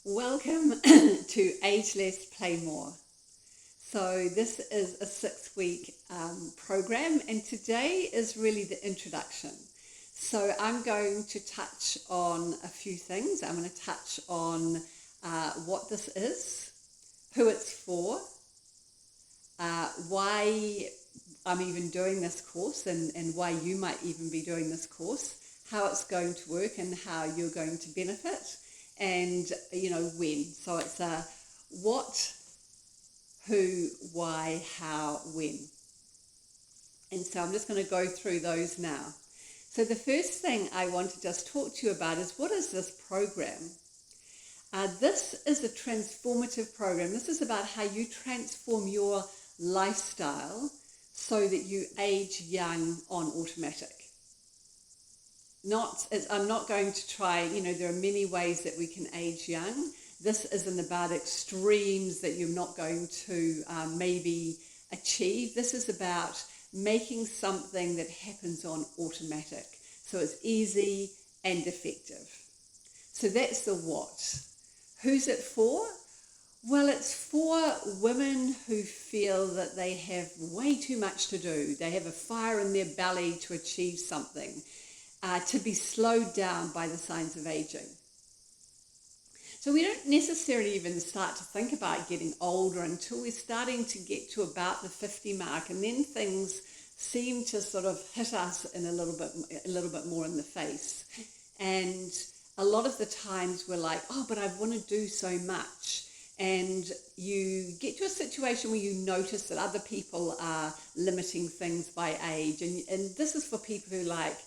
Welcome to Age Less, Play More. So this is a 6-week program, and today is really the introduction. So I'm going to touch on a few things. I'm going to touch on what this is, who it's for, why I'm even doing this course and why you might even be doing this course, how it's going to work and how you're going to benefit, and when. So it's a what, who, why, how, when. And so I'm just going to go through those now. So the first thing I want to just talk to you about is, what is this program? This is a transformative program. This is about how you transform your lifestyle so that you age young on automatic. I'm not going to try, there are many ways that we can age young. This isn't about extremes that you're not going to maybe achieve. This is about making something that happens on automatic. So it's easy and effective. So that's the what. Who's it for? Well, it's for women who feel that they have way too much to do. They have a fire in their belly to achieve something. To be slowed down by the signs of aging. So we don't necessarily even start to think about getting older until we're starting to get to about the 50 mark, and then things seem to sort of hit us in a little bit more in the face. And a lot of the times we're like, oh, but I want to do so much. And you get to a situation where you notice that other people are limiting things by age. And this is for people who like,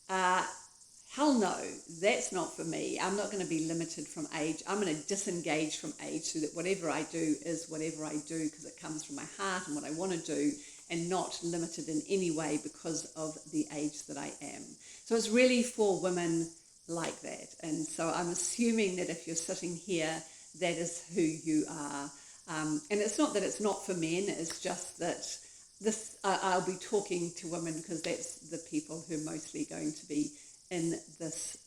hell no, that's not for me. I'm not going to be limited from age. I'm going to disengage from age so that whatever I do is whatever I do because it comes from my heart and what I want to do, and not limited in any way because of the age that I am. So it's really for women like that. And so I'm assuming that if you're sitting here, that is who you are. And it's not that it's not for men, it's just that I'll be talking to women because that's the people who are mostly going to be in this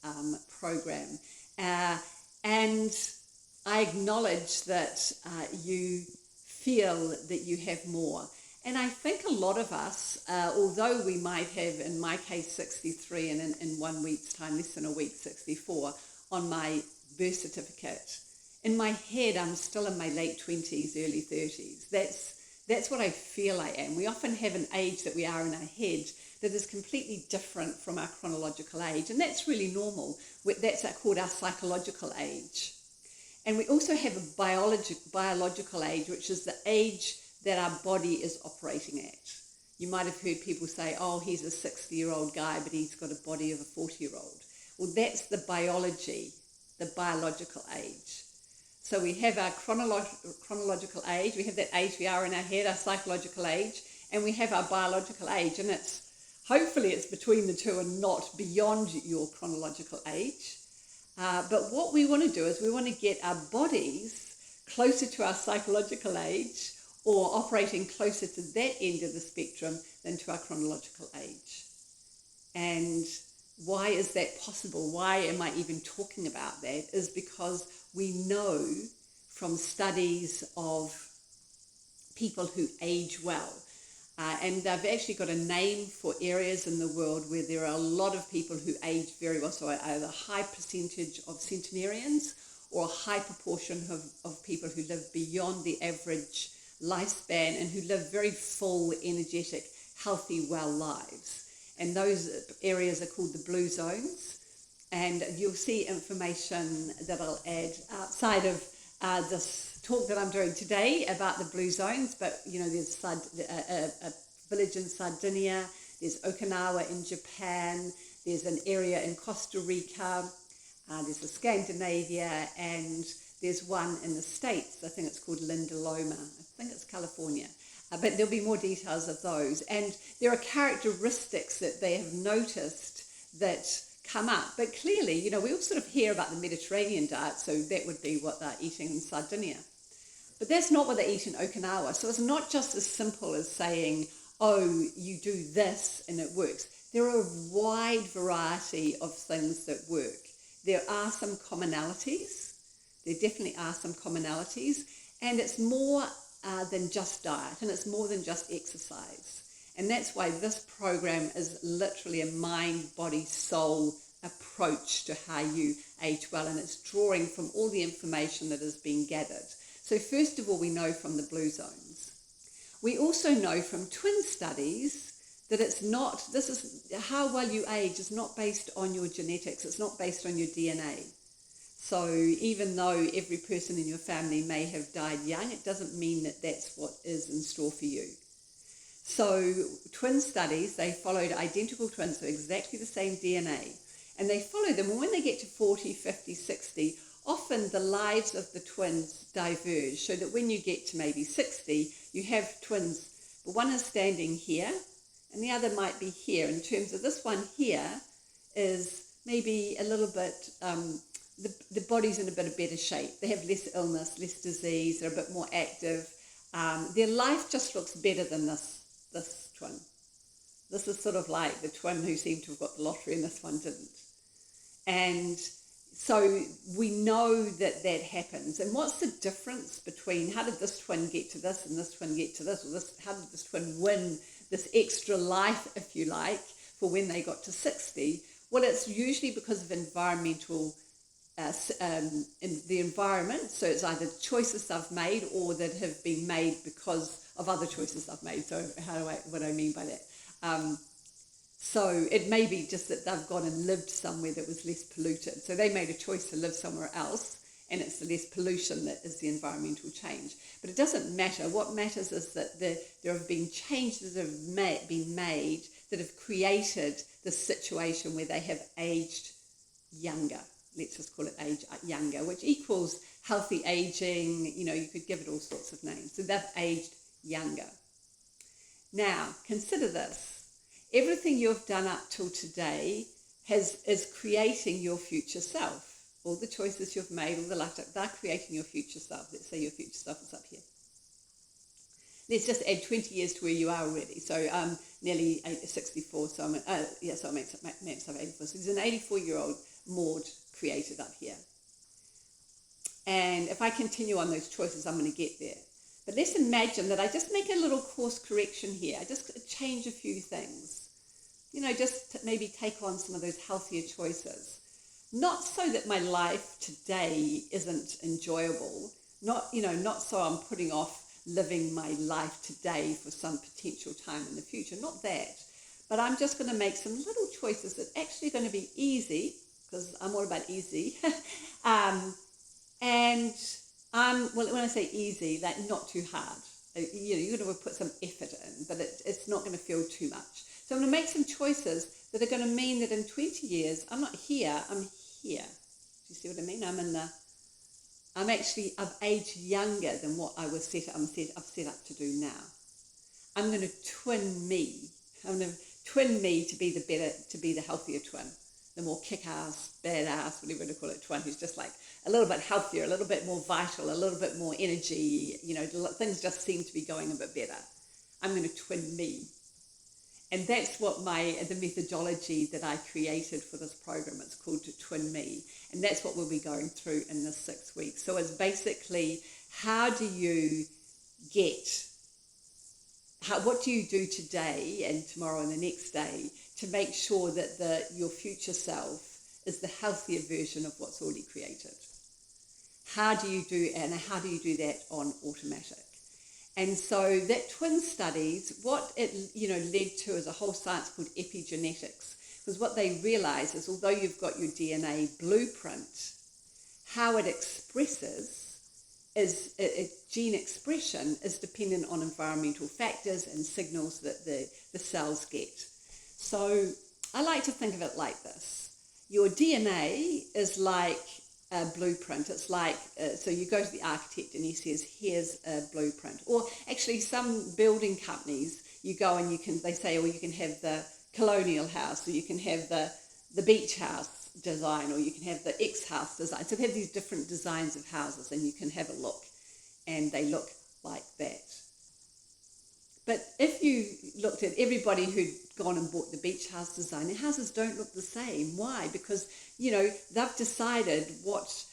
program. And I acknowledge that you feel that you have more. And I think a lot of us, although we might have, in my case, 63, and in 1 week's time, less than a week, 64, on my birth certificate, in my head, I'm still in my late 20s, early 30s. That's what I feel I am. We often have an age that we are in our head that is completely different from our chronological age, and that's really normal. That's called our psychological age. And we also have a biological age, which is the age that our body is operating at. You might have heard people say, oh, he's a 60-year-old guy, but he's got a body of a 40-year-old. Well, that's the biology, the biological age. So we have our chronological age, we have that age we are in our head, our psychological age, and we have our biological age, and hopefully it's between the two and not beyond your chronological age. But what we want to do is we want to get our bodies closer to our psychological age, or operating closer to that end of the spectrum than to our chronological age. And why is that possible? Why am I even talking about that? Is because we know from studies of people who age well, and they've actually got a name for areas in the world where there are a lot of people who age very well. So either a high percentage of centenarians or a high proportion of people who live beyond the average lifespan and who live very full, energetic, healthy, well lives. And those areas are called the blue zones. And you'll see information that I'll add outside of this talk that I'm doing today about the blue zones. But, there's a village in Sardinia, there's Okinawa in Japan, there's an area in Costa Rica, there's a Scandinavia, and there's one in the States. I think it's called Linda Loma. I think it's California. But there'll be more details of those. And there are characteristics that they have noticed that come up. But clearly, we all sort of hear about the Mediterranean diet, so that would be what they're eating in Sardinia. But that's not what they eat in Okinawa. So it's not just as simple as saying, oh, you do this and it works. There are a wide variety of things that work. There are some commonalities. There definitely are some commonalities, and it's more than just diet, and it's more than just exercise. And that's why this program is literally a mind, body, soul approach to how you age well, and it's drawing from all the information that has been gathered. So first of all, we know from the blue zones. We also know from twin studies that this is how well you age is not based on your genetics, it's not based on your DNA. So even though every person in your family may have died young, it doesn't mean that that's what is in store for you. So twin studies, they followed identical twins, so exactly the same DNA, and they follow them, and when they get to 40, 50, 60, often the lives of the twins diverge, so that when you get to maybe 60, you have twins, but one is standing here, and the other might be here, in terms of this one here is maybe a little bit, the body's in a bit of better shape. They have less illness, less disease, they're a bit more active. Their life just looks better than this twin. This is sort of like the twin who seemed to have got the lottery and this one didn't. And so we know that that happens. And what's the difference between how did this twin get to this and this twin get to this, or how did this twin win this extra life, if you like, for when they got to 60? Well, it's usually because of environmental in the environment, so it's either choices I've made or that have been made because of other choices I've made. So what do I mean by that? So it may be just that they've gone and lived somewhere that was less polluted. So they made a choice to live somewhere else, and it's the less pollution that is the environmental change. But it doesn't matter. What matters is that there have been changes that have been made that have created the situation where they have aged younger. Let's just call it age younger, which equals healthy aging. You know, you could give it all sorts of names. So they've aged younger. Now, consider this. Everything you've done up till today is creating your future self. All the choices you've made, all the life, they're creating your future self. Let's say your future self is up here. Let's just add 20 years to where you are already. So I'm nearly 64, so I'm, so I max of 84. So there's an 84-year-old Maud created up here. And if I continue on those choices, I'm going to get there. But let's imagine that I just make a little course correction here. I just change a few things. You know, just to maybe take on some of those healthier choices. Not so that my life today isn't enjoyable. Not so I'm putting off living my life today for some potential time in the future. Not that. But I'm just going to make some little choices that are actually going to be easy, because I'm all about easy. And when I say easy, like not too hard. You're going to put some effort in, but it's not going to feel too much. So I'm going to make some choices that are going to mean that in 20 years, I'm not here, I'm here. Do you see what I mean? I've aged younger than what I'm set up to do now. I'm going to twin me. I'm going to twin me to be the healthier twin. The more kick-ass, badass, whatever you want to call it, twin who's just like a little bit healthier, a little bit more vital, a little bit more energy, things just seem to be going a bit better. I'm going to twin me. And that's what the methodology that I created for this program, it's called to Twin Me. And that's what we'll be going through in this 6 weeks. So it's basically, what do you do today and tomorrow and the next day to make sure that your future self is the healthier version of what's already created? How do you do that on automatic? And so that twin studies, what it led to is a whole science called epigenetics. Because what they realize is, although you've got your DNA blueprint, how it expresses gene expression is dependent on environmental factors and signals that the cells get. So I like to think of it like this. Your DNA is like a blueprint. It's like, so you go to the architect and he says, here's a blueprint. Or actually some building companies, you go and they say, well, you can have the colonial house, or you can have the beach house design, or you can have the X house design. So they have these different designs of houses and you can have a look, and they look like that. But if you looked at everybody who'd gone and bought the beach house design, their houses don't look the same. Why? Because, they've decided what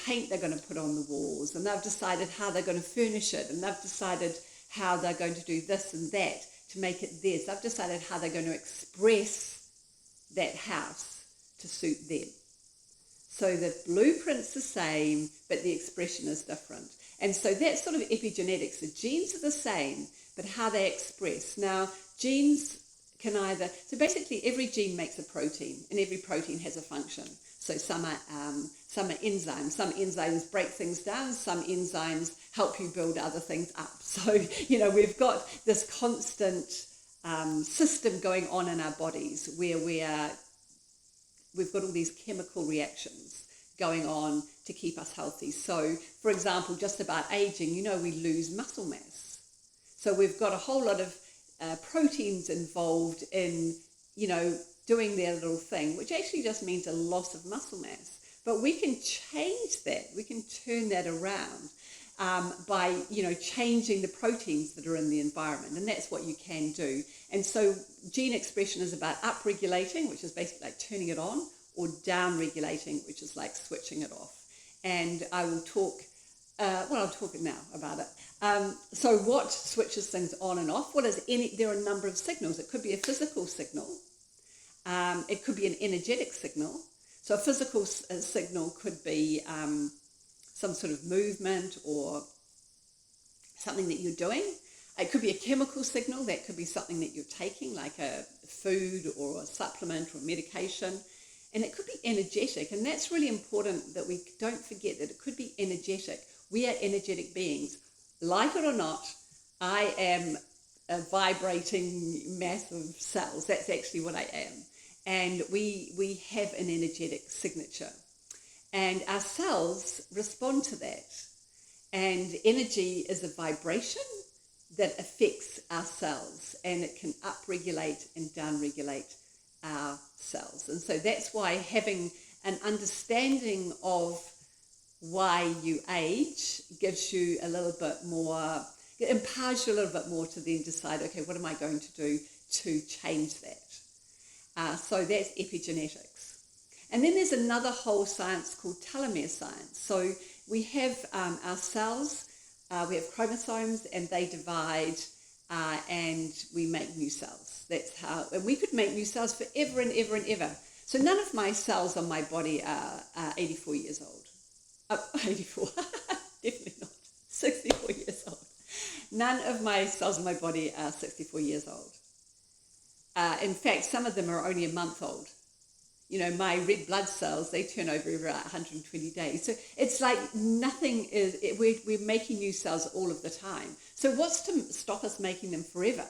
paint they're going to put on the walls, and they've decided how they're going to furnish it, and they've decided how they're going to do this and that to make it theirs. They've decided how they're going to express that house to suit them. So the blueprint's the same, but the expression is different. And so that's sort of epigenetics. The genes are the same, but how they express. Now, genes can so basically every gene makes a protein, and every protein has a function. So some are enzymes. Some enzymes break things down. Some enzymes help you build other things up. So, we've got this constant system going on in our bodies where we've got all these chemical reactions going on to keep us healthy. So, for example, just about aging, we lose muscle mass. So we've got a whole lot of proteins involved in, doing their little thing, which actually just means a loss of muscle mass. But we can change that. We can turn that around by, changing the proteins that are in the environment. And that's what you can do. And so gene expression is about upregulating, which is basically like turning it on, or downregulating, which is like switching it off. And I will talk, I'll talk now about it. So what switches things on and off? There are a number of signals. It could be a physical signal. It could be an energetic signal. So a physical signal could be some sort of movement or something that you're doing. It could be a chemical signal. That could be something that you're taking, like a food or a supplement or medication. And it could be energetic. And that's really important that we don't forget that it could be energetic. We are energetic beings. Like it or not, I am a vibrating mass of cells. That's actually what I am. And we have an energetic signature. And our cells respond to that. And energy is a vibration that affects our cells, and it can upregulate and downregulate our cells. And so that's why having an understanding of why you age gives you a little bit more, it empowers you a little bit more to then decide, okay, what am I going to do to change that? So that's epigenetics. And then there's another whole science called telomere science. So we have our cells, we have chromosomes, and they divide and we make new cells. That's how, and we could make new cells forever and ever and ever. So none of my cells on my body are 84 years old. 84, definitely not, 64 years old. None of my cells in my body are 64 years old. In fact, some of them are only a month old. My red blood cells, they turn over every 120 days. So it's like nothing is, we're making new cells all of the time. So what's to stop us making them forever?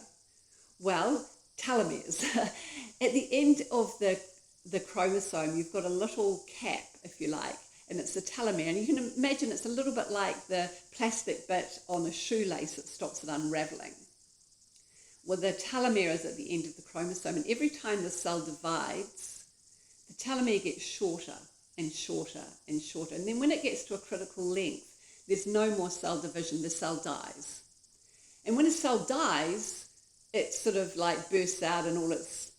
Well, telomeres. At the end of the chromosome, you've got a little cap, if you like, and it's the telomere. And you can imagine it's a little bit like the plastic bit on a shoelace that stops it unraveling. Well, the telomere is at the end of the chromosome, and every time the cell divides, the telomere gets shorter and shorter and shorter. And then when it gets to a critical length, there's no more cell division, the cell dies. And when a cell dies, it sort of like bursts out and all its,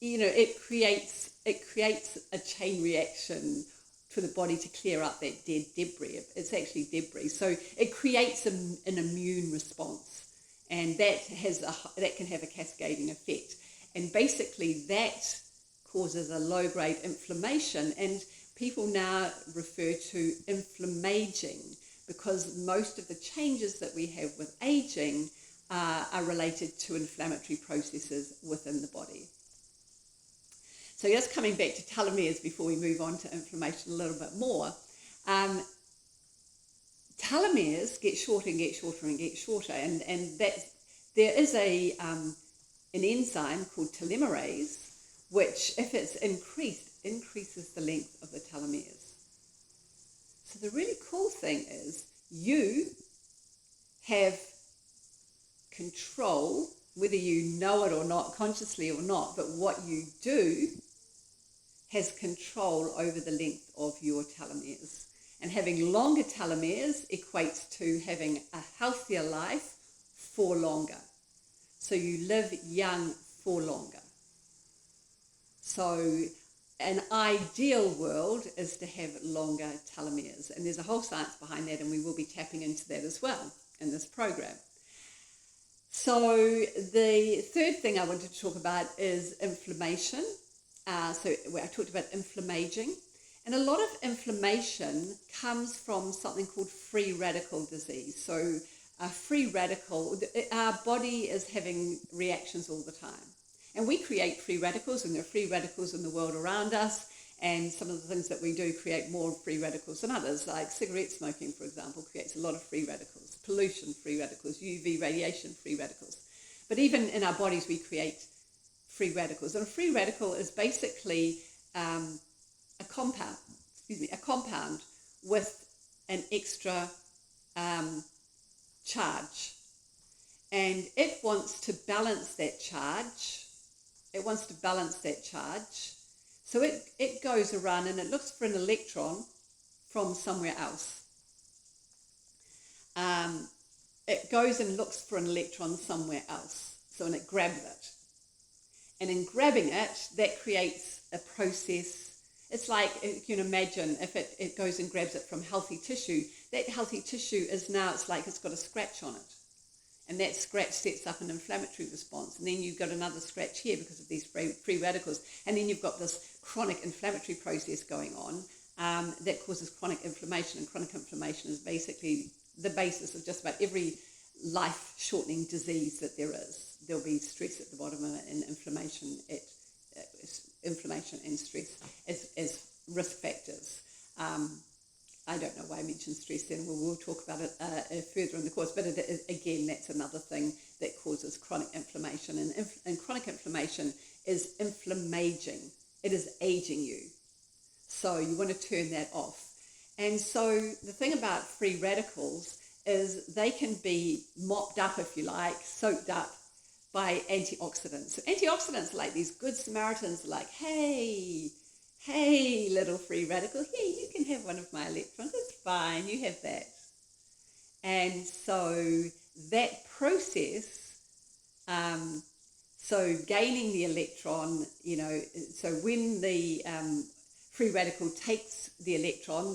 it creates a chain reaction for the body to clear up that dead debris. It's actually debris. So it creates an immune response. And that can have a cascading effect. And basically that causes a low-grade inflammation. And people now refer to inflammaging because most of the changes that we have with aging are related to inflammatory processes within the body. So just coming back to telomeres before we move on to inflammation a little bit more. Telomeres get shorter and get shorter and get shorter, and there is an enzyme called telomerase, which, if it's increases the length of the telomeres. So the really cool thing is you have control, whether you know it or not, consciously or not, but what you do has control over the length of your telomeres. And having longer telomeres equates to having a healthier life for longer. So you live young for longer. So an ideal world is to have longer telomeres. And there's a whole science behind that, and we will be tapping into that as well in this program. So the third thing I wanted to talk about is inflammation. So I talked about inflammaging. And a lot of inflammation comes from something called free radical disease. So a free radical, our body is having reactions all the time. And we create free radicals, and there are free radicals in the world around us. And some of the things that we do create more free radicals than others, like cigarette smoking, for example, creates a lot of free radicals. Pollution, free radicals. UV radiation, free radicals. But even in our bodies, we create free radicals. And a free radical is basically a compound with an extra charge. And it wants to balance that charge. So it goes around and it looks for an electron from somewhere else. It goes and looks for an electron somewhere else. So, and it grabs it. And in grabbing it, that creates a process. It's like, you can imagine if it goes and grabs it from healthy tissue, that healthy tissue is now, it's like it's got a scratch on it. And that scratch sets up an inflammatory response. And then you've got another scratch here because of these free radicals. And then you've got this chronic inflammatory process going on that causes chronic inflammation. And chronic inflammation is basically the basis of just about every life-shortening disease that there is. There'll be stress at the bottom of it and inflammation and stress as risk factors. I don't know why I mentioned stress then. We'll talk about it further in the course. But again, that's another thing that causes chronic inflammation. And chronic inflammation is inflammaging. It is aging you. So you want to turn that off. And so the thing about free radicals is they can be mopped up, if you like, soaked up by antioxidants. So antioxidants are like these good Samaritans, like, hey, little free radical, here, you can have one of my electrons. It's fine, you have that. And so that process, so gaining the electron, so when the free radical takes the electron,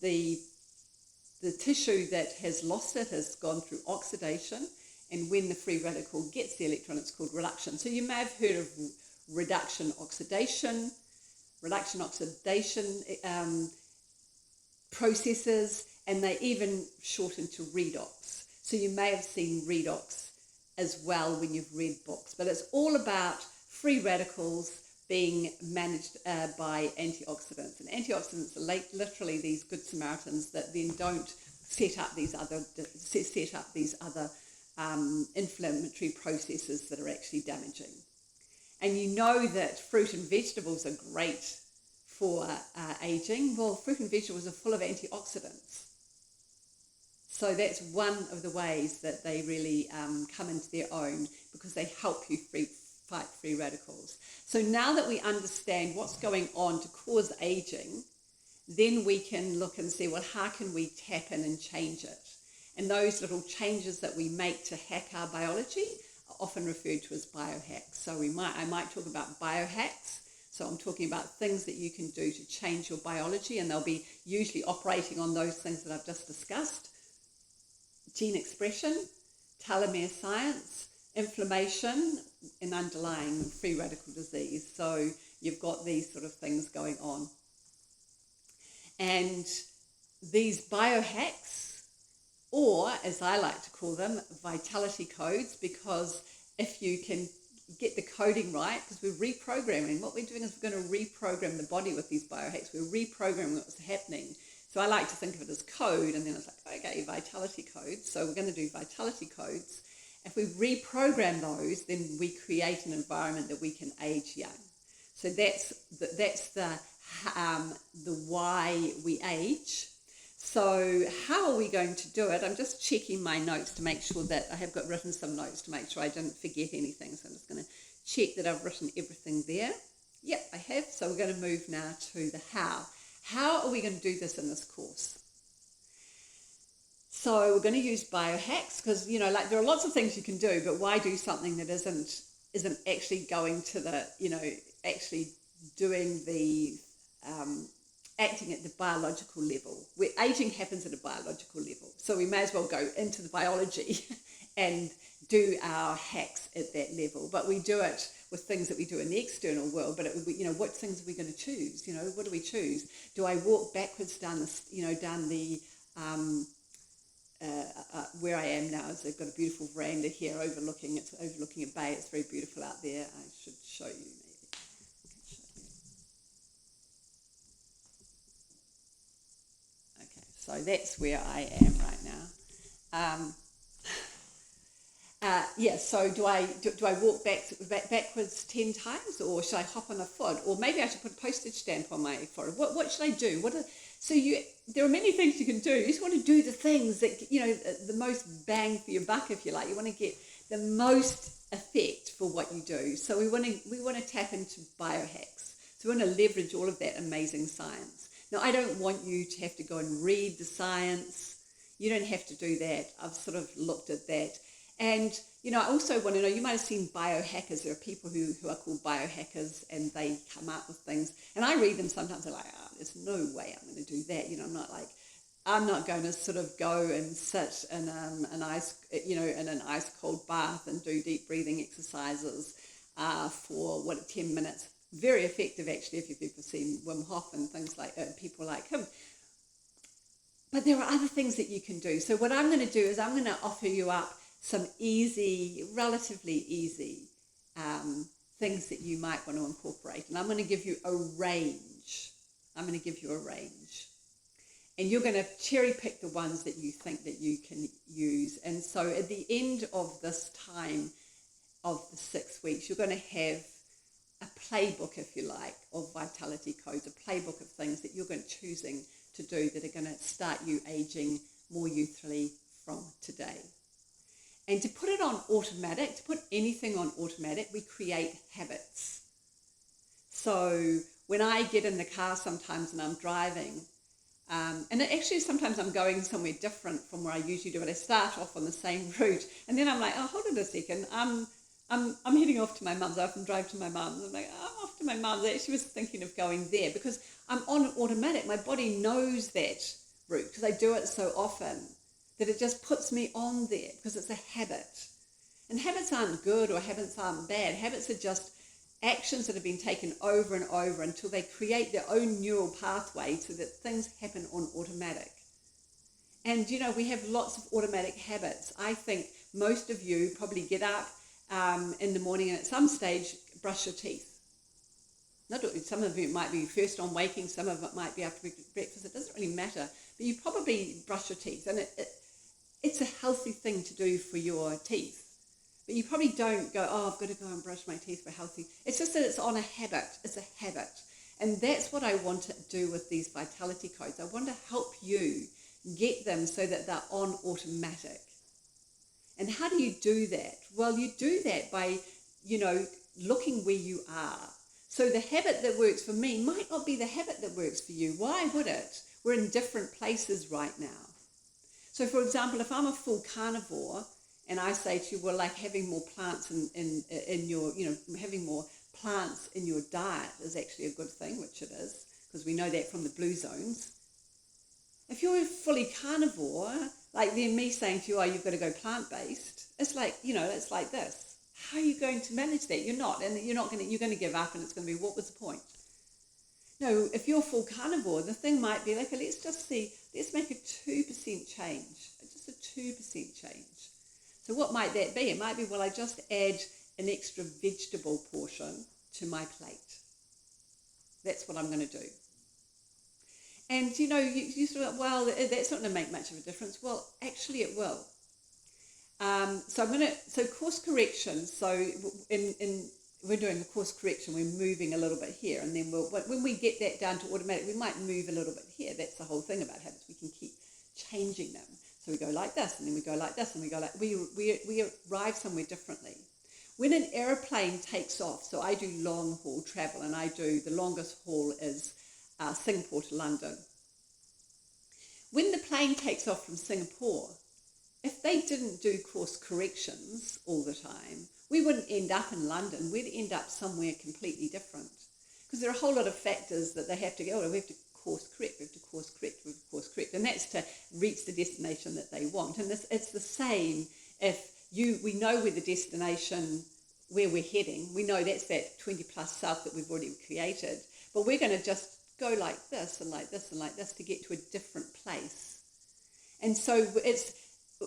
the tissue that has lost it has gone through oxidation, and when the free radical gets the electron, it's called reduction. So you may have heard of reduction oxidation processes, and they even shorten to redox. So you may have seen redox as well when you've read books, but it's all about free radicals being managed by antioxidants. And antioxidants are literally these good Samaritans that then don't set up these other inflammatory processes that are actually damaging. And you know that fruit and vegetables are great for aging. Well, fruit and vegetables are full of antioxidants. So that's one of the ways that they really come into their own, because they help you fight free radicals. So now that we understand what's going on to cause aging, then we can look and see, well, how can we tap in and change it? And those little changes that we make to hack our biology are often referred to as biohacks. So I might talk about biohacks. So I'm talking about things that you can do to change your biology, and they'll be usually operating on those things that I've just discussed: gene expression, telomere science, inflammation, and underlying free radical disease. So you've got these sort of things going on. And these biohacks, or as I like to call them, vitality codes, because if you can get the coding right, because we're reprogramming. What we're doing is we're going to reprogram the body with these biohacks. We're reprogramming what's happening. So I like to think of it as code, and then it's like, okay, vitality codes. So we're going to do vitality codes. If we reprogram those, then we create an environment that we can age young. So that's the why we age. So how are we going to do it? I'm just checking my notes to make sure that I have got written some notes to make sure I didn't forget anything. So I'm just going to check that I've written everything there. Yep, I have. So we're going to move now to the how. How are we going to do this in this course? So we're going to use biohacks because, there are lots of things you can do, but why do something that isn't actually going to actually doing the acting at the biological level, where aging happens at a biological level. So we may as well go into the biology and do our hacks at that level. But we do it with things that we do in the external world. But what things are we going to choose? What do we choose? Do I walk backwards down the where I am now? I've got a beautiful veranda here overlooking a bay. It's very beautiful out there. I should show you maybe. So that's where I am right now. So do I walk backwards 10 times, or should I hop on a foot, or maybe I should put a postage stamp on my forehead? What should I do? There are many things you can do. You just want to do the things that the most bang for your buck, if you like. You want to get the most effect for what you do. So we want to tap into biohacks. So we want to leverage all of that amazing science. Now, I don't want you to have to go and read the science. You don't have to do that. I've sort of looked at that. And, I also want to know, you might have seen biohackers. There are people who are called biohackers, and they come up with things. And I read them sometimes. I'm like, there's no way I'm going to do that. I'm not going to sort of go and sit in an ice cold bath and do deep breathing exercises for 10 minutes. Very effective, actually, if you've ever seen Wim Hof and things like people like him. But there are other things that you can do. So what I'm going to do is I'm going to offer you up some relatively easy things that you might want to incorporate. And I'm going to give you a range. And you're going to cherry pick the ones that you think that you can use. And so at the end of this time of the 6 weeks, you're going to have a playbook, if you like, of vitality codes, a playbook of things that you're choosing to do that are going to start you aging more youthfully from today. And to put it on automatic, to put anything on automatic, we create habits. So when I get in the car sometimes and I'm driving, and actually sometimes I'm going somewhere different from where I usually do, but I start off on the same route, and then I'm like, hold on a second, I'm heading off to my mum's. I often drive to my mum's. I'm like, I'm off to my mum's. I actually was thinking of going there because I'm on automatic. My body knows that route because I do it so often that it just puts me on there because it's a habit. And habits aren't good or habits aren't bad. Habits are just actions that have been taken over and over until they create their own neural pathway so that things happen on automatic. And, we have lots of automatic habits. I think most of you probably get up in the morning and at some stage brush your teeth. Some of it might be first on waking, some of it might be after breakfast. It doesn't really matter, but you probably brush your teeth, and it's a healthy thing to do for your teeth. But you probably don't go, I've got to go and brush my teeth for healthy. It's just that it's on a habit. It's a habit. And that's what I want to do with these vitality codes. I want to help you get them so that they're on automatic. And how do you do that? Well, you do that by, looking where you are. So the habit that works for me might not be the habit that works for you. Why would it? We're in different places right now. So, for example, if I'm a full carnivore and I say to you, well, like having more plants in your, having more plants in your diet is actually a good thing, which it is, because we know that from the blue zones. If you're fully carnivore, like then me saying to you, you've got to go plant-based, it's like, it's like this. How are you going to manage that? You're not, and you're going to give up, and it's going to be, what was the point? No, if you're full carnivore, the thing might be like, let's make a 2% change, just a 2% change. So what might that be? It might be, well, I just add an extra vegetable portion to my plate. That's what I'm going to do. And, you sort of, well, that's not going to make much of a difference. Well, actually it will. So course correction. So we're doing a course correction. We're moving a little bit here. And then when we get that down to automatic, we might move a little bit here. That's the whole thing about habits. We can keep changing them. So we go like this, and then we go like this, and we go like, we arrive somewhere differently. When an aeroplane takes off, so I do long haul travel, and the longest haul is Singapore to London. When the plane takes off from Singapore, if they didn't do course corrections all the time, we wouldn't end up in London. We'd end up somewhere completely different. because there are a whole lot of factors that they have to go, we have to course correct, we have to course correct, we have to course correct, and that's to reach the destination that they want. And it's the same if we know where the destination, where we're heading, we know that's that 20 plus south that we've already created, but we're going to just go like this and like this and like this to get to a different place. And so it's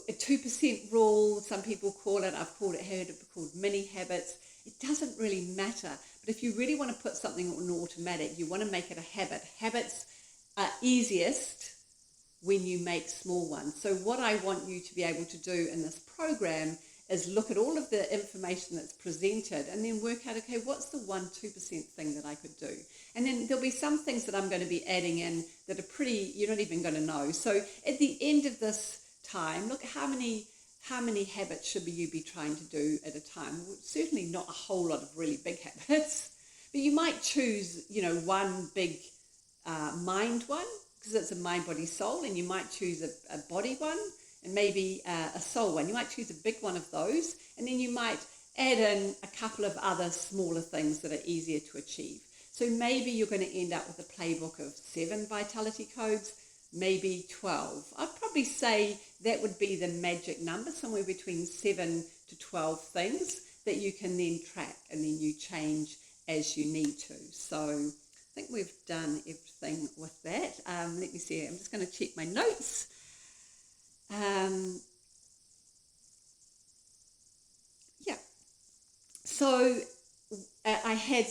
a 2% rule, some people call it, I've heard it called mini habits. It doesn't really matter. But if you really want to put something on automatic, you want to make it a habit. Habits are easiest when you make small ones. So what I want you to be able to do in this program is look at all of the information that's presented and then work out, okay, what's the 2% thing that I could do? And then there'll be some things that I'm going to be adding in that are pretty, you're not even going to know. So at the end of this time, look how many habits should you be trying to do at a time? Well, certainly not a whole lot of really big habits, but you might choose, one big mind one, because it's a mind, body, soul, and you might choose a body one, and maybe a soul one. You might choose a big one of those, and then you might add in a couple of other smaller things that are easier to achieve. So maybe you're going to end up with a playbook of 7 vitality codes, maybe 12. I'd probably say that would be the magic number, somewhere between 7 to 12 things that you can then track and then you change as you need to. So I think we've done everything with that. Let me see, I'm just going to check my notes.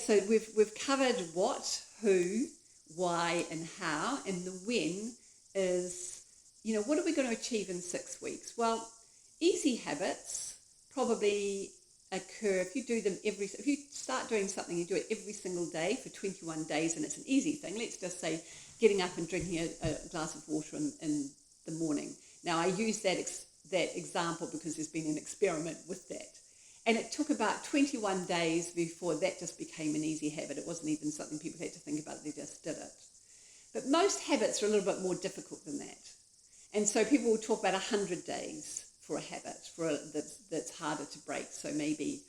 So we've covered what, who, why, and how, and the when is, what are we going to achieve in 6 weeks? Well, easy habits probably occur if you do them if you start doing something, you do it every single day for 21 days, and it's an easy thing. Let's just say getting up and drinking a glass of water in the morning. Now, I use that example because there's been an experiment with that. And it took about 21 days before that just became an easy habit. It wasn't even something people had to think about, they just did it. But most habits are a little bit more difficult than that. And so people will talk about 100 days for a habit that's harder to break. So maybe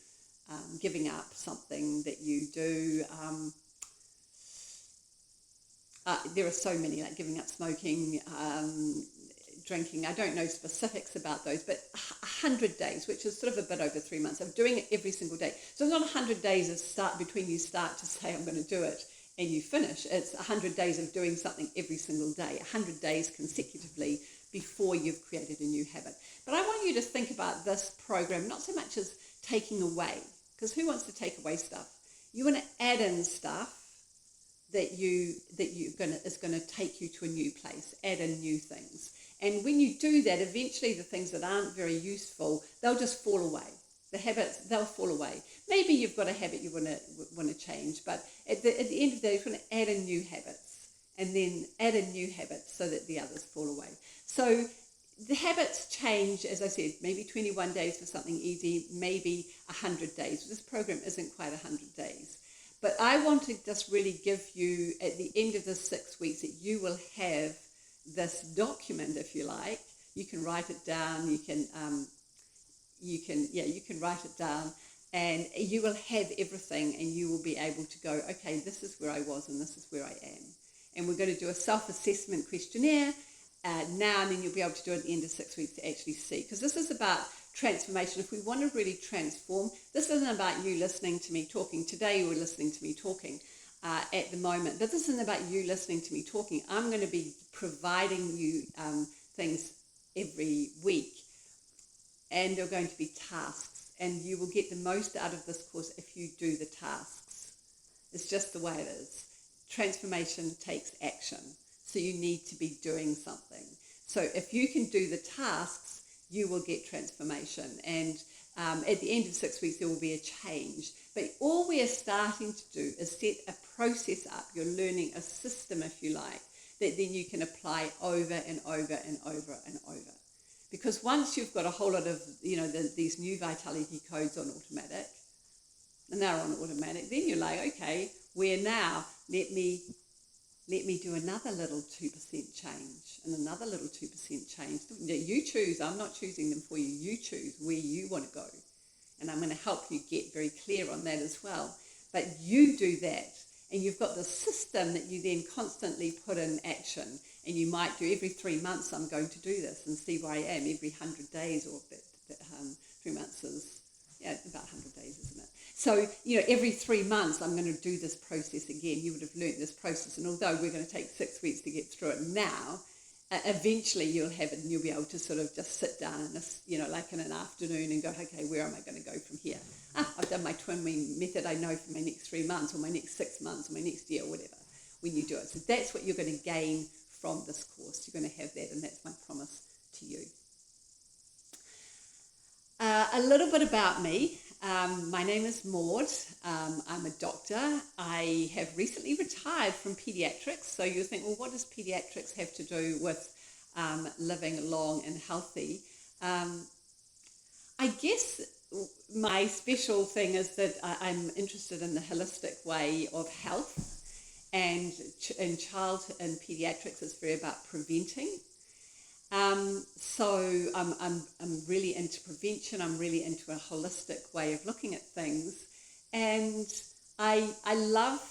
giving up something that you do. There are so many, like giving up smoking, drinking. I don't know specifics about those, but 100 days, which is sort of a bit over 3 months of doing it every single day. So it's not 100 days between you start to say, I'm going to do it, and you finish. It's 100 days of doing something every single day, 100 days consecutively before you've created a new habit. But I want you to think about this program, not so much as taking away, because who wants to take away stuff? You want to add in stuff that is going to take you to a new place, add in new things. And when you do that, eventually the things that aren't very useful, they'll just fall away. The habits, they'll fall away. Maybe you've got a habit you want to change, but at the end of the day, you're going to add in new habits and then add in new habits so that the others fall away. So the habits change, as I said, maybe 21 days for something easy, maybe 100 days. This program isn't quite 100 days. But I want to just really give you, at the end of the 6 weeks, that you will have this document, if you like. You can write it down. You can write it down, and you will have everything, and you will be able to go, okay, this is where I was, and this is where I am. And we're going to do a self-assessment questionnaire now, and then you'll be able to do it at the end of 6 weeks to actually see, because this is about transformation. If we want to really transform, this isn't about you listening to me talking. Today you were listening to me talking at the moment, but this isn't about you listening to me talking. I'm going to be providing you things every week, and they're going to be tasks, and you will get the most out of this course if you do the tasks. It's just the way it is. Transformation takes action, so you need to be doing something. So if you can do the tasks, you will get transformation, and at the end of 6 weeks there will be a change. But all we are starting to do is set a process up. You're learning a system, if you like, that then you can apply over and over and over and over. Because once you've got a whole lot of, these new vitality codes on automatic, and they're on automatic, then you're like, okay, where now? Let me do another little 2% change and another little 2% change. You choose. I'm not choosing them for you. You choose where you want to go. And I'm going to help you get very clear on that as well. But you do that. And you've got this system that you then constantly put in action. And you might do every 3 months, I'm going to do this and see where I am every 100 days, or 3 months is, about 100 days, isn't it? So, every 3 months, I'm going to do this process again. You would have learnt this process. And although we're going to take 6 weeks to get through it now, eventually you'll have it and you'll be able to sort of just sit down, like in an afternoon and go, okay, where am I going to go from here? I've done my twin method. I know for my next 3 months or my next 6 months or my next year or whatever when you do it. So that's what you're going to gain from this course. You're going to have that, and that's my promise to you. A little bit about me. My name is Maud. I'm a doctor. I have recently retired from pediatrics. So you think, well, what does pediatrics have to do with living long and healthy? I guess my special thing is that I'm interested in the holistic way of health, and in pediatrics it's very about preventing. So I'm really into prevention. I'm really into a holistic way of looking at things, and I love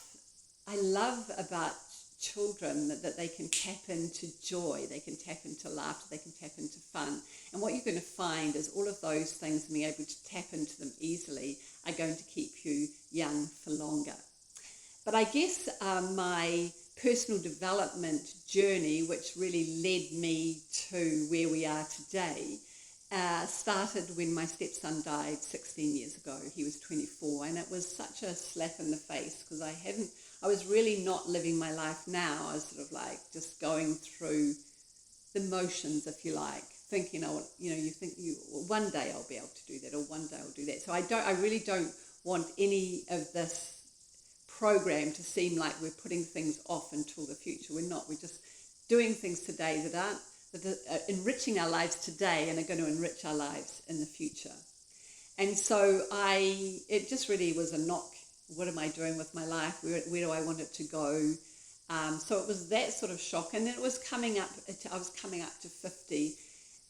about children that they can tap into joy, they can tap into laughter, they can tap into fun. And what you're going to find is all of those things, being able to tap into them easily, are going to keep you young for longer. But I guess my personal development journey, which really led me to where we are today, started when my stepson died 16 years ago. He was 24, and it was such a slap in the face, because I was really not living my life now. I was sort of like just going through the motions, if you like, thinking, you think one day I'll be able to do that, or one day I'll do that. So I really don't want any of this program to seem like we're putting things off until the future. We're not. We're just doing things today that are enriching our lives today and are going to enrich our lives in the future. And so it just really was a knock. What am I doing with my life? Where do I want it to go? So it was that sort of shock. And then it was coming up. I was coming up to 50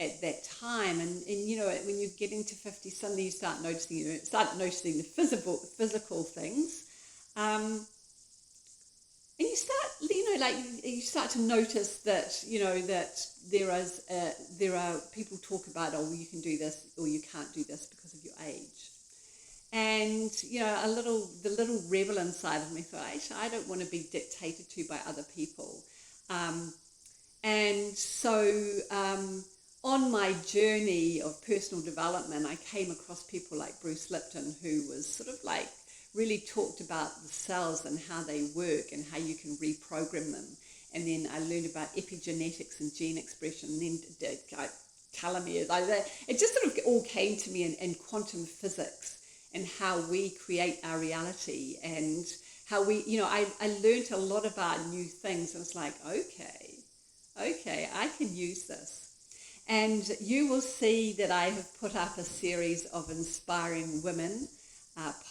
at that time, and when you're getting to 50, suddenly you start noticing the physical things. And you start to notice that that there are people talk about, oh, well, you can do this or you can't do this because of your age. And the little rebel inside of me thought, I don't want to be dictated to by other people. And so on my journey of personal development, I came across people like Bruce Lipton, who was sort of like really talked about the cells and how they work and how you can reprogram them. And then I learned about epigenetics and gene expression, and then telomeres. It just sort of all came to me in quantum physics and how we create our reality, and how I learned a lot about new things. And it's like, okay, I can use this. And you will see that I have put up a series of inspiring women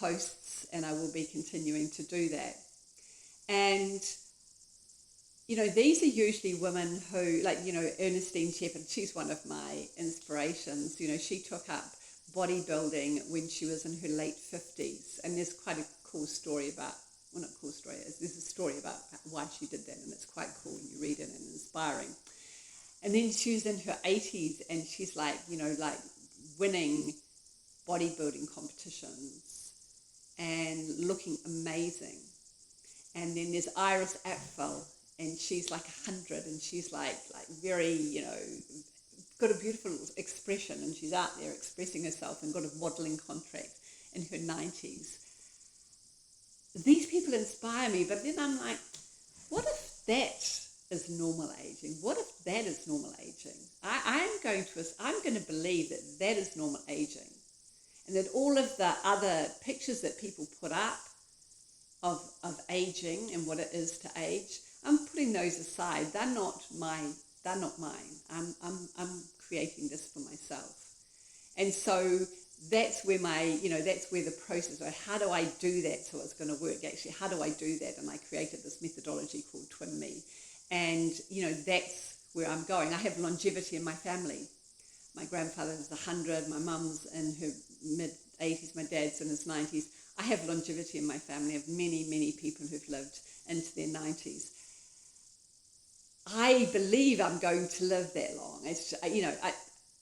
posts, and I will be continuing to do that. And these are usually women who, like, Ernestine Shepherd, she's one of my inspirations. She took up bodybuilding when she was in her late 50s, and there's quite a cool story about, well, not cool story, there's a story about why she did that, and it's quite cool when you read it and inspiring. And then she was in her 80s, and she's like winning bodybuilding competitions and looking amazing. And then there's Iris Apfel, and she's like 100, and she's like very, got a beautiful expression, and she's out there expressing herself and got a modelling contract in her 90s. These people inspire me, but then I'm like, what if that is normal aging? What if that is normal aging? I'm going to believe that is normal aging, and that all of the other pictures that people put up of aging and what it is to age, I'm putting those aside. They're not mine. I'm creating this for myself. And so that's where that's where the process, or how do I do that so it's going to work? Actually, how do I do that? And I created this methodology called Twin Me. And, that's where I'm going. I have longevity in my family. My grandfather was 100, my mum's in her mid-80s, my dad's in his 90s. I have longevity in my family of many, many people who've lived into their 90s. I believe I'm going to live that long. It's,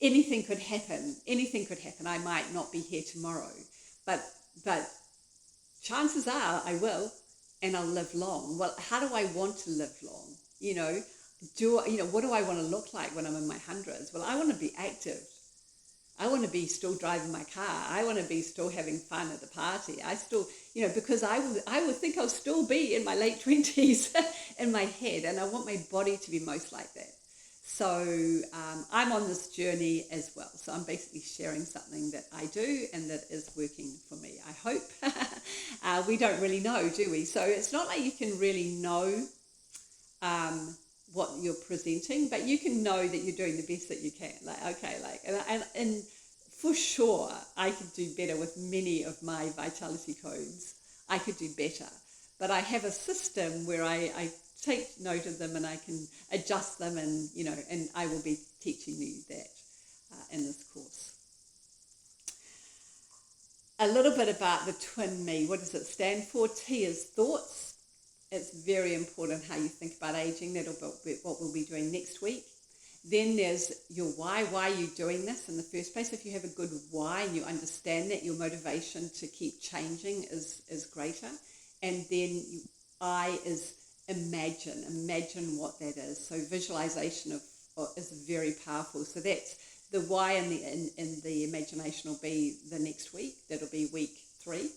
anything could happen. Anything could happen. I might not be here tomorrow, but chances are I will, and I'll live long. Well, how do I want to live long? What do I want to look like when I'm in my hundreds? Well, I want to be active. I want to be still driving my car. I want to be still having fun at the party. I still, because I would think I'll still be in my late 20s in my head, and I want my body to be most like that. So I'm on this journey as well. So I'm basically sharing something that I do and that is working for me, I hope. We don't really know, do we? So it's not like you can really know what you're presenting, but you can know that you're doing the best that you can. And for sure, I could do better with many of my vitality codes. I could do better, but I have a system where I take note of them and I can adjust them, and and I will be teaching you that in this course. A little bit about the twin me. What does it stand for? T is thoughts. It's very important how you think about aging. That'll be what we'll be doing next week. Then there's your why. Why are you doing this in the first place? If you have a good why and you understand that, your motivation to keep changing is greater. And then I is imagine. Imagine what that is. So visualization is very powerful. So that's the why, and the imagination will be the next week. That'll be week 3.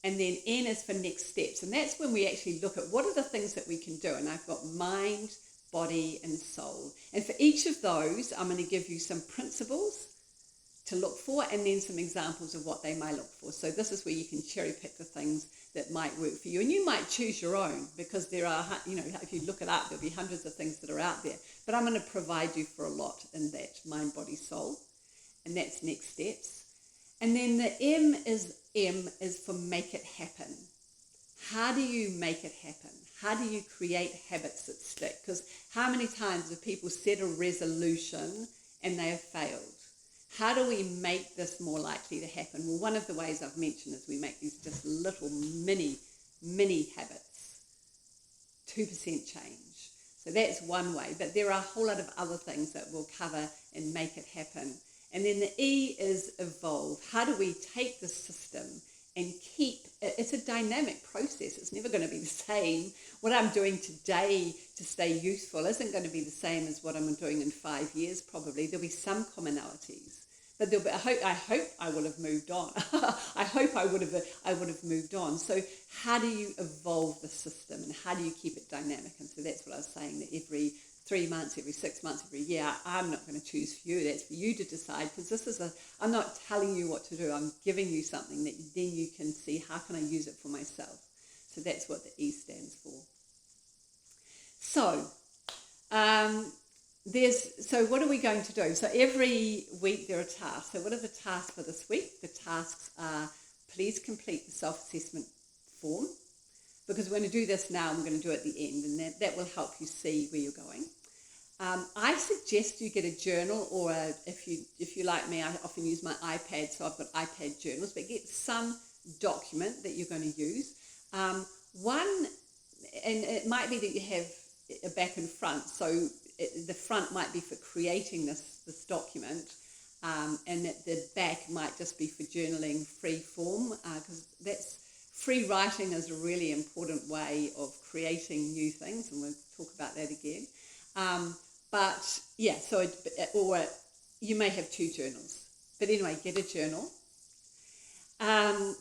And then N is for next steps. And that's when we actually look at what are the things that we can do. And I've got mind, body, and soul. And for each of those, I'm going to give you some principles to look for, and then some examples of what they might look for. So this is where you can cherry pick the things that might work for you. And you might choose your own, because there are, if you look it up, there'll be hundreds of things that are out there. But I'm going to provide you for a lot in that mind, body, soul. And that's next steps. And then the M is for make it happen. How do you make it happen? How do you create habits that stick? Because how many times have people set a resolution and they have failed? How do we make this more likely to happen? Well, one of the ways I've mentioned is we make these just little mini habits, 2% change. So that's one way, but there are a whole lot of other things that we'll cover and make it happen. And then the E is evolve. How do we take the system and it's a dynamic process. It's never going to be the same. What I'm doing today to stay youthful isn't going to be the same as what I'm doing in 5 years, probably. There'll be some commonalities, but I hope I will have moved on. I hope I would have moved on. So how do you evolve the system, and how do you keep it dynamic? And so that's what I was saying, that every 3 months, every 6 months, every year, I'm not going to choose for you. That's for you to decide, because I'm not telling you what to do. I'm giving you something that then you can see, how can I use it for myself? So that's what the E stands for. So, so what are we going to do? So every week there are tasks. So what are the tasks for this week? The tasks are, please complete the self-assessment form, because we're going to do this now and we're going to do it at the end, and that will help you see where you're going. I suggest you get a journal, or if you like me, I often use my iPad, so I've got iPad journals, but get some document that you're going to use. And it might be that you have a back and front, so the front might be for creating this document, and the back might just be for journaling free form, because free writing is a really important way of creating new things, and we'll talk about that again. But yeah, or you may have 2 journals. But anyway, get a journal. Okay,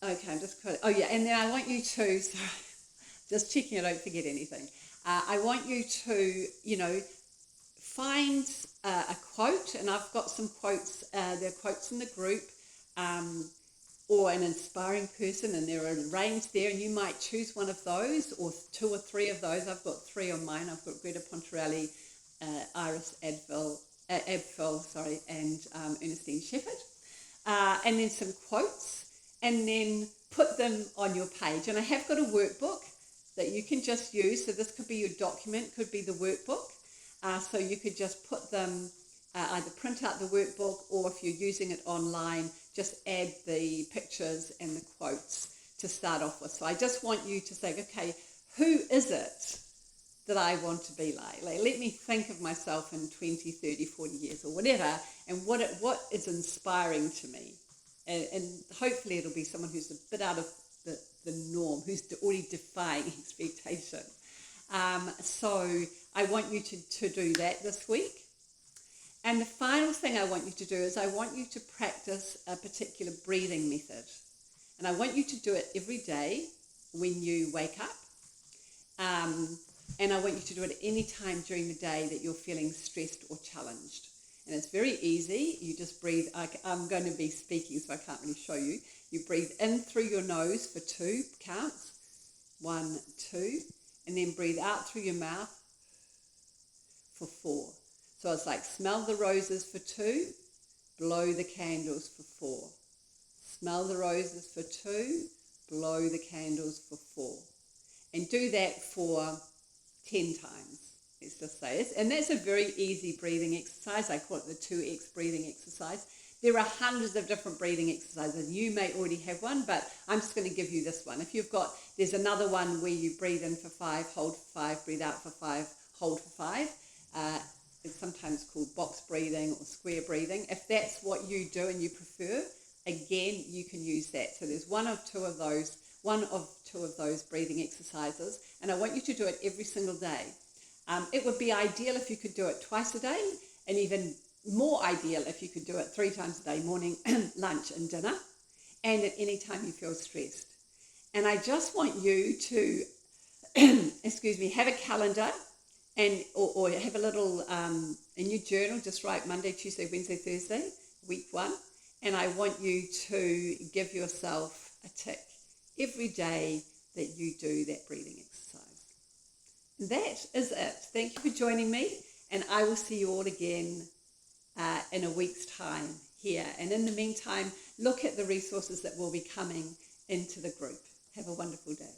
I'm just quite, and then I want you to, sorry, just checking I don't forget anything. I want you to, find a quote, and I've got some quotes, there are quotes in the group, or an inspiring person, and there are arranged there, and you might choose one of those, or 2 or 3 of those. I've got 3 on mine. I've got Greta Pontarelli, Iris Abfell, and Ernestine Shepherd, and then some quotes, and then put them on your page. And I have got a workbook that you can just use. So this could be your document, could be the workbook. So you could just put them either print out the workbook, or if you're using it online, just add the pictures and the quotes to start off with. So I just want you to think, okay, who is it that I want to be like? Let me think of myself in 20, 30, 40 years or whatever, and what is inspiring to me. And hopefully it'll be someone who's a bit out of the norm, who's already defying expectation. So I want you to do that this week. And the final thing I want you to do is I want you to practice a particular breathing method. And I want you to do it every day when you wake up. And I want you to do it any time during the day that you're feeling stressed or challenged. And it's very easy. You just breathe. I'm going to be speaking, so I can't really show you. You breathe in through your nose for 2 counts. 1, 2. And then breathe out through your mouth for 4. So it's like smell the roses for 2, blow the candles for 4. Smell the roses for 2, blow the candles for 4. And do that for 10 times, let's just say it. And that's a very easy breathing exercise. I call it the 2X breathing exercise. There are hundreds of different breathing exercises. You may already have one, but I'm just going to give you this one. If you've got, there's another one where you breathe in for 5, hold for 5, breathe out for 5, hold for 5. It's sometimes called box breathing or square breathing. If that's what you do and you prefer, again, you can use that. So there's one of two of those breathing exercises, and I want you to do it every single day. It would be ideal if you could do it twice a day, and even more ideal if you could do it 3 times a day, morning, lunch and dinner, and at any time you feel stressed. And I just want you to, have a calendar or have a little, in your journal, just write Monday, Tuesday, Wednesday, Thursday, week 1, and I want you to give yourself a tick every day that you do that breathing exercise. That is it. Thank you for joining me, and I will see you all again in a week's time here. And in the meantime, look at the resources that will be coming into the group. Have a wonderful day.